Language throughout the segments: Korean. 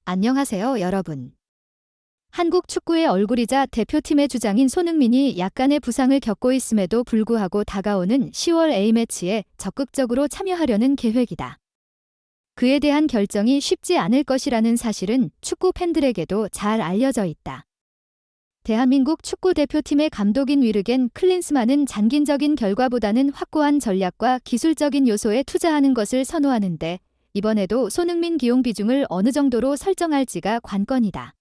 안녕하세요, 여러분. 한국 축구의 얼굴이자 대표팀의 주장인 손흥민이 약간의 부상을 겪고 있음에도 불구하고 다가오는 10월 A매치에 적극적으로 참여하려는 계획이다. 그에 대한 결정이 쉽지 않을 것이라는 사실은 축구 팬들에게도 잘 알려져 있다. 대한민국 축구 대표팀의 감독인 위르겐 클린스만은 장기적인 결과보다는 확고한 전략과 기술적인 요소에 투자하는 것을 선호하는데, 이번에도 손흥민 기용 비중을 어느 정도로 설정할지가 관건이다.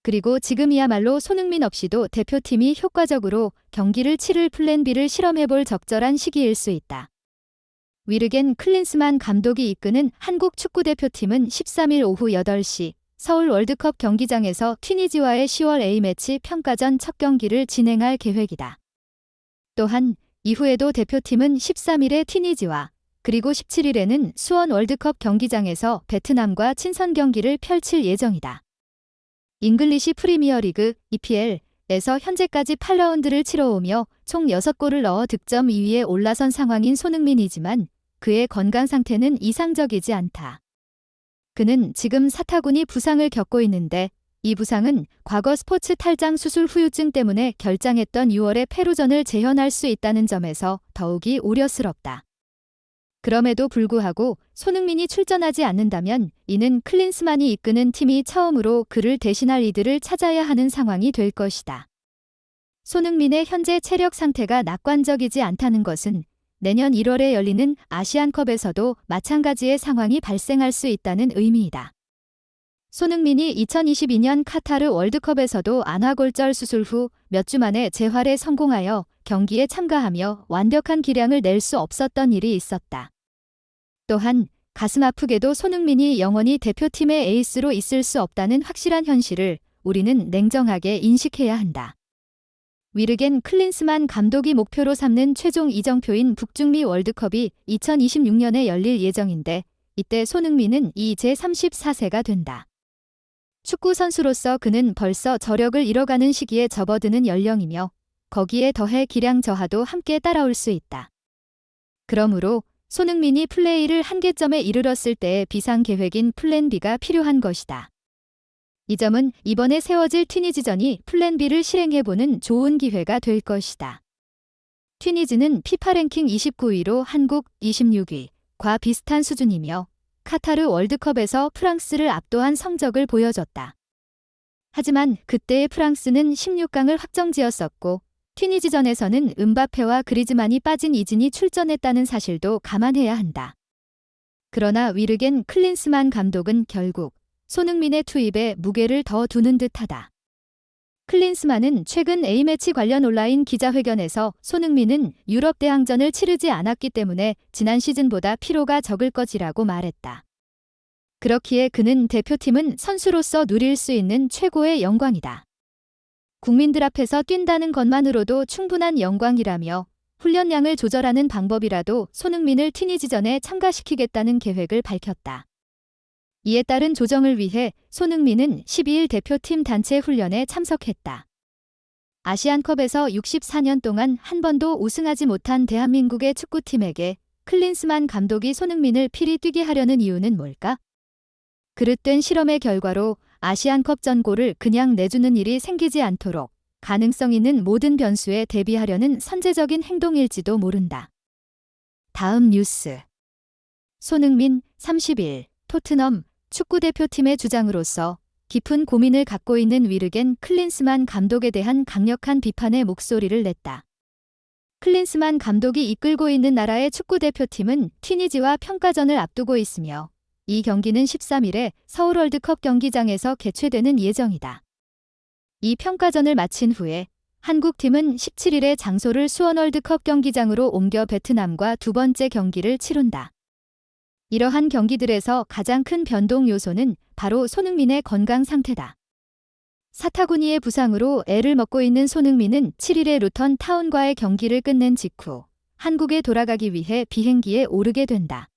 그리고 지금이야말로 손흥민 없이도 대표팀이 효과적으로 경기를 치를 플랜 B를 실험해볼 적절한 시기일 수 있다. 위르겐 클린스만 감독이 이끄는 한국 축구대표팀은 13일 오후 8시 서울 월드컵 경기장에서 튀니지와의 10월 A매치 평가전 첫 경기를 진행할 계획이다. 또한 이후에도 대표팀은 13일에 튀니지와 그리고 17일에는 수원 월드컵 경기장에서 베트남과 친선 경기를 펼칠 예정이다. 잉글리시 프리미어리그 EPL에서 현재까지 8라운드를 치러오며 총 6골을 넣어 득점 2위에 올라선 상황인 손흥민이지만 그의 건강 상태는 이상적이지 않다. 그는 지금 사타구니 부상을 겪고 있는데, 이 부상은 과거 스포츠 탈장 수술 후유증 때문에 결장했던 6월의 페루전을 재현할 수 있다는 점에서 더욱이 우려스럽다. 그럼에도 불구하고 손흥민이 출전하지 않는다면 이는 클린스만이 이끄는 팀이 처음으로 그를 대신할 이들을 찾아야 하는 상황이 될 것이다. 손흥민의 현재 체력 상태가 낙관적이지 않다는 것은 내년 1월에 열리는 아시안컵에서도 마찬가지의 상황이 발생할 수 있다는 의미이다. 손흥민이 2022년 카타르 월드컵에서도 안화골절 수술 후 몇 주 만에 재활에 성공하여 경기에 참가하며 완벽한 기량을 낼 수 없었던 일이 있었다. 또한 가슴 아프게도 손흥민이 영원히 대표팀의 에이스로 있을 수 없다는 확실한 현실을 우리는 냉정하게 인식해야 한다. 위르겐 클린스만 감독이 목표로 삼는 최종 이정표인 북중미 월드컵이 2026년에 열릴 예정인데, 이때 손흥민은 이제 34세가 된다. 축구 선수로서 그는 벌써 저력을 잃어가는 시기에 접어드는 연령이며, 거기에 더해 기량 저하도 함께 따라올 수 있다. 그러므로 손흥민이 플레이를 한계점에 이르렀을 때의 비상 계획인 플랜 B가 필요한 것이다. 이 점은 이번에 세워질 튀니지전이 플랜 B를 실행해보는 좋은 기회가 될 것이다. 튀니지는 피파 랭킹 29위로 한국 26위과 비슷한 수준이며 카타르 월드컵에서 프랑스를 압도한 성적을 보여줬다. 하지만 그때의 프랑스는 16강을 확정지었었고, 튀니지전에서는 음바페와 그리즈만이 빠진 이진이 출전했다는 사실도 감안해야 한다. 그러나 위르겐 클린스만 감독은 결국 손흥민의 투입에 무게를 더 두는 듯하다. 클린스만은 최근 A매치 관련 온라인 기자회견에서 손흥민은 유럽 대항전을 치르지 않았기 때문에 지난 시즌보다 피로가 적을 것이라고 말했다. 그렇기에 그는 대표팀은 선수로서 누릴 수 있는 최고의 영광이다. 국민들 앞에서 뛴다는 것만으로도 충분한 영광이라며 훈련량을 조절하는 방법이라도 손흥민을 튀니지전에 참가시키겠다는 계획을 밝혔다. 이에 따른 조정을 위해 손흥민은 12일 대표팀 단체 훈련에 참석했다. 아시안컵에서 64년 동안 한 번도 우승하지 못한 대한민국의 축구팀에게 클린스만 감독이 손흥민을 필히 뛰게 하려는 이유는 뭘까? 그릇된 실험의 결과로 아시안컵 전골을 그냥 내주는 일이 생기지 않도록 가능성 있는 모든 변수에 대비하려는 선제적인 행동일지도 모른다. 다음 뉴스. 손흥민 30일 토트넘 축구대표팀의 주장으로서 깊은 고민을 갖고 있는 위르겐 클린스만 감독에 대한 강력한 비판의 목소리를 냈다. 클린스만 감독이 이끌고 있는 나라의 축구대표팀은 튀니지와 평가전을 앞두고 있으며 이 경기는 13일에 서울 월드컵 경기장에서 개최되는 예정이다. 이 평가전을 마친 후에 한국팀은 17일에 장소를 수원 월드컵 경기장으로 옮겨 베트남과 두 번째 경기를 치룬다. 이러한 경기들에서 가장 큰 변동 요소는 바로 손흥민의 건강 상태다. 사타구니의 부상으로 애를 먹고 있는 손흥민은 7일에 루턴 타운과의 경기를 끝낸 직후 한국에 돌아가기 위해 비행기에 오르게 된다.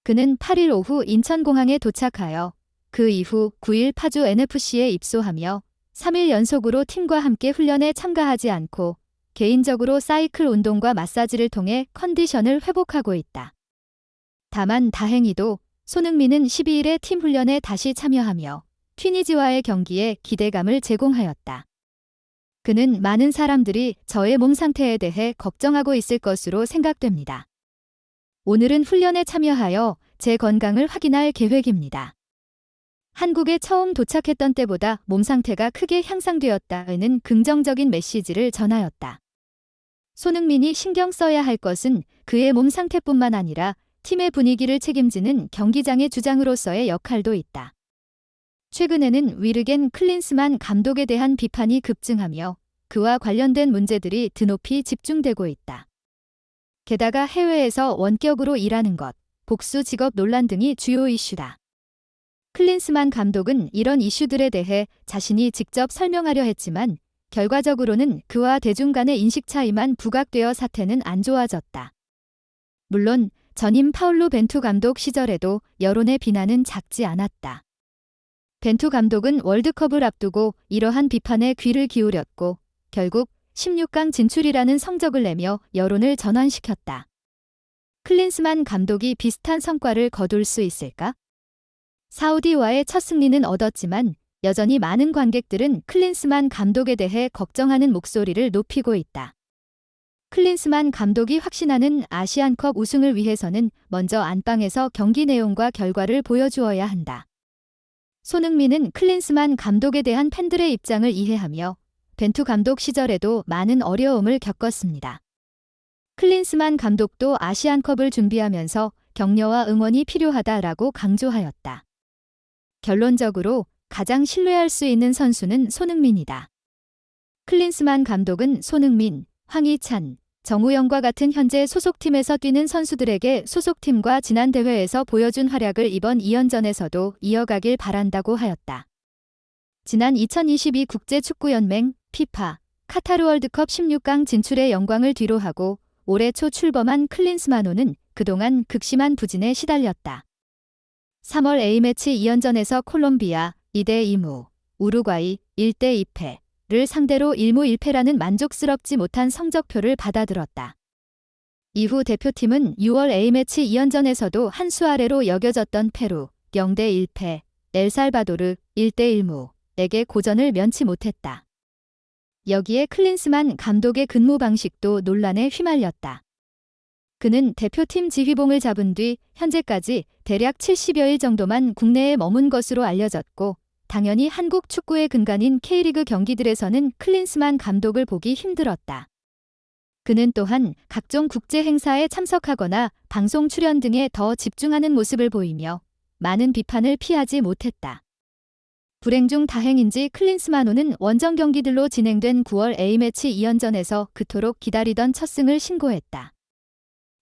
그는 8일 오후 인천공항에 도착하여 그 이후 9일 파주 NFC에 입소하며 3일 연속으로 팀과 함께 훈련에 참가하지 않고 개인적으로 사이클 운동과 마사지를 통해 컨디션을 회복하고 있다. 다만 다행히도 손흥민은 12일에 팀 훈련에 다시 참여하며 튀니지와의 경기에 기대감을 제공하였다. 그는 많은 사람들이 저의 몸 상태에 대해 걱정하고 있을 것으로 생각됩니다. 오늘은 훈련에 참여하여 제 건강을 확인할 계획입니다. 한국에 처음 도착했던 때보다 몸 상태가 크게 향상되었다는 긍정적인 메시지를 전하였다. 손흥민이 신경 써야 할 것은 그의 몸 상태뿐만 아니라 팀의 분위기를 책임지는 경기장의 주장으로서의 역할도 있다. 최근에는 위르겐 클린스만 감독에 대한 비판이 급증하며 그와 관련된 문제들이 드높이 집중되고 있다. 게다가 해외에서 원격으로 일하는 것, 복수 직업 논란 등이 주요 이슈다. 클린스만 감독은 이런 이슈들에 대해 자신이 직접 설명하려 했지만 결과적으로는 그와 대중 간의 인식 차이만 부각되어 사태는 안 좋아졌다. 물론 전임 파울루 벤투 감독 시절에도 여론의 비난은 작지 않았다. 벤투 감독은 월드컵을 앞두고 이러한 비판에 귀를 기울였고 결국 16강 진출이라는 성적을 내며 여론을 전환시켰다. 클린스만 감독이 비슷한 성과를 거둘 수 있을까? 사우디와의 첫 승리는 얻었지만 여전히 많은 관객들은 클린스만 감독에 대해 걱정하는 목소리를 높이고 있다. 클린스만 감독이 확신하는 아시안컵 우승을 위해서는 먼저 안방에서 경기 내용과 결과를 보여주어야 한다. 손흥민은 클린스만 감독에 대한 팬들의 입장을 이해하며 벤투 감독 시절에도 많은 어려움을 겪었습니다. 클린스만 감독도 아시안컵을 준비하면서 격려와 응원이 필요하다라고 강조하였다. 결론적으로 가장 신뢰할 수 있는 선수는 손흥민이다. 클린스만 감독은 손흥민, 황희찬, 정우영과 같은 현재 소속팀에서 뛰는 선수들에게 소속팀과 지난 대회에서 보여준 활약을 이번 2연전에서도 이어가길 바란다고 하였다. 지난 2022 국제축구연맹 피파 카타르 월드컵 16강 진출의 영광을 뒤로하고 올해 초 출범한 클린스만호는 그동안 극심한 부진에 시달렸다. 3월 A매치 2연전에서 콜롬비아 2대2무, 우루과이 1대2패를 상대로 1무 1패라는 만족스럽지 못한 성적표를 받아들었다. 이후 대표팀은 6월 A매치 2연전에서도 한 수 아래로 여겨졌던 페루 0대1패, 엘살바도르 1대1무에게 고전을 면치 못했다. 여기에 클린스만 감독의 근무 방식도 논란에 휘말렸다. 그는 대표팀 지휘봉을 잡은 뒤 현재까지 대략 70여일 정도만 국내에 머문 것으로 알려졌고 당연히 한국 축구의 근간인 K리그 경기들에서는 클린스만 감독을 보기 힘들었다. 그는 또한 각종 국제 행사에 참석하거나 방송 출연 등에 더 집중하는 모습을 보이며 많은 비판을 피하지 못했다. 불행 중 다행인지 클린스만호는 원정 경기들로 진행된 9월 A매치 2연전에서 그토록 기다리던 첫 승을 신고했다.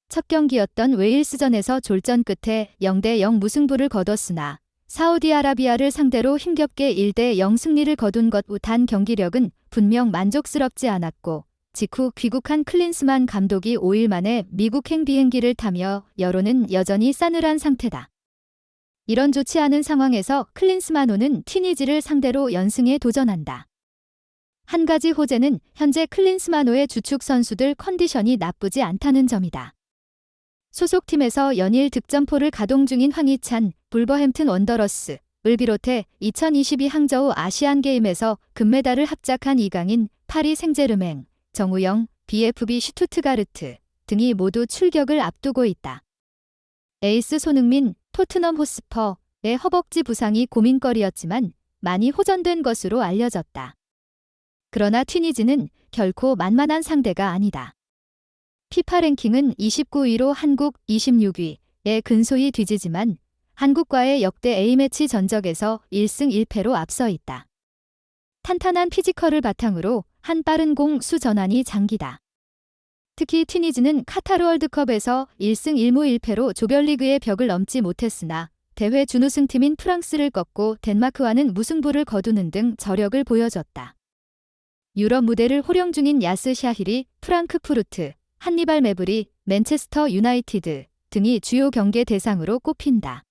첫 경기였던 웨일스전에서 졸전 끝에 0대0 무승부를 거뒀으나 사우디아라비아를 상대로 힘겹게 1대0 승리를 거둔 것 단 경기력은 분명 만족스럽지 않았고 직후 귀국한 클린스만 감독이 5일 만에 미국행 비행기를 타며 여론은 여전히 싸늘한 상태다. 이런 좋지 않은 상황에서 클린스만호는 튀니지를 상대로 연승에 도전한다. 한 가지 호재는 현재 클린스만호의 주축 선수들 컨디션이 나쁘지 않다는 점이다. 소속팀에서 연일 득점포를 가동 중인 황희찬, 불버햄튼 원더러스를 비롯해 2022 항저우 아시안게임에서 금메달을 합작한 이강인, 파리 생제르맹, 정우영, BFB 슈투트가르트 등이 모두 출격을 앞두고 있다. 에이스 손흥민, 토트넘 호스퍼의 허벅지 부상이 고민거리였지만 많이 호전된 것으로 알려졌다. 그러나 튀니지는 결코 만만한 상대가 아니다. 피파 랭킹은 29위로 한국 26위에 근소히 뒤지지만 한국과의 역대 A매치 전적에서 1승 1패로 앞서 있다. 탄탄한 피지컬을 바탕으로 한 빠른 공 수 전환이 장기다. 특히 튀니지는 카타르 월드컵에서 1승 1무 1패로 조별리그의 벽을 넘지 못했으나 대회 준우승팀인 프랑스를 꺾고 덴마크와는 무승부를 거두는 등 저력을 보여줬다. 유럽 무대를 호령 중인 야스 샤힐이 프랑크푸르트, 한니발 메브리, 맨체스터 유나이티드 등이 주요 경계 대상으로 꼽힌다.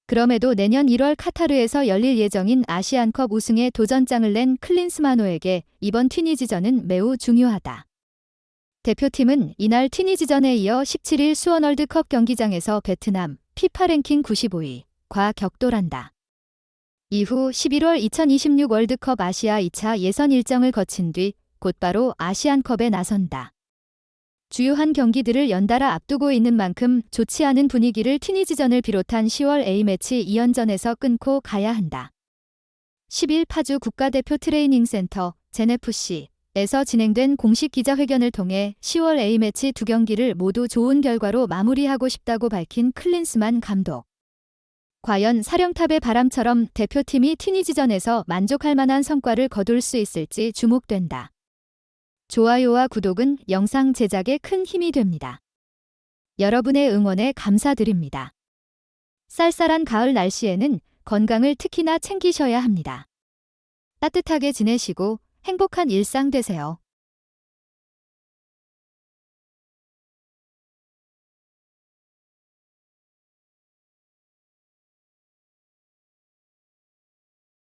그럼에도 내년 1월 카타르에서 열릴 예정인 아시안컵 우승에 도전장을 낸 클린스만호에게 이번 튀니지전은 매우 중요하다. 대표팀은 이날 튀니지전에 이어 17일 수원 월드컵 경기장에서 베트남, 피파 랭킹 95위, 과 격돌한다. 이후 11월 2026 월드컵 아시아 2차 예선 일정을 거친 뒤 곧바로 아시안컵에 나선다. 주요한 경기들을 연달아 앞두고 있는 만큼 좋지 않은 분위기를 티니지전을 비롯한 10월 A매치 2연전에서 끊고 가야 한다. 10일 파주 국가대표 트레이닝센터 젠FC에서 진행된 공식 기자회견을 통해 10월 A매치 두 경기를 모두 좋은 결과로 마무리하고 싶다고 밝힌 클린스만 감독. 과연 사령탑의 바람처럼 대표팀이 티니지전에서 만족할 만한 성과를 거둘 수 있을지 주목된다. 좋아요와 구독은 영상 제작에 큰 힘이 됩니다. 여러분의 응원에 감사드립니다. 쌀쌀한 가을 날씨에는 건강을 특히나 챙기셔야 합니다. 따뜻하게 지내시고 행복한 일상 되세요.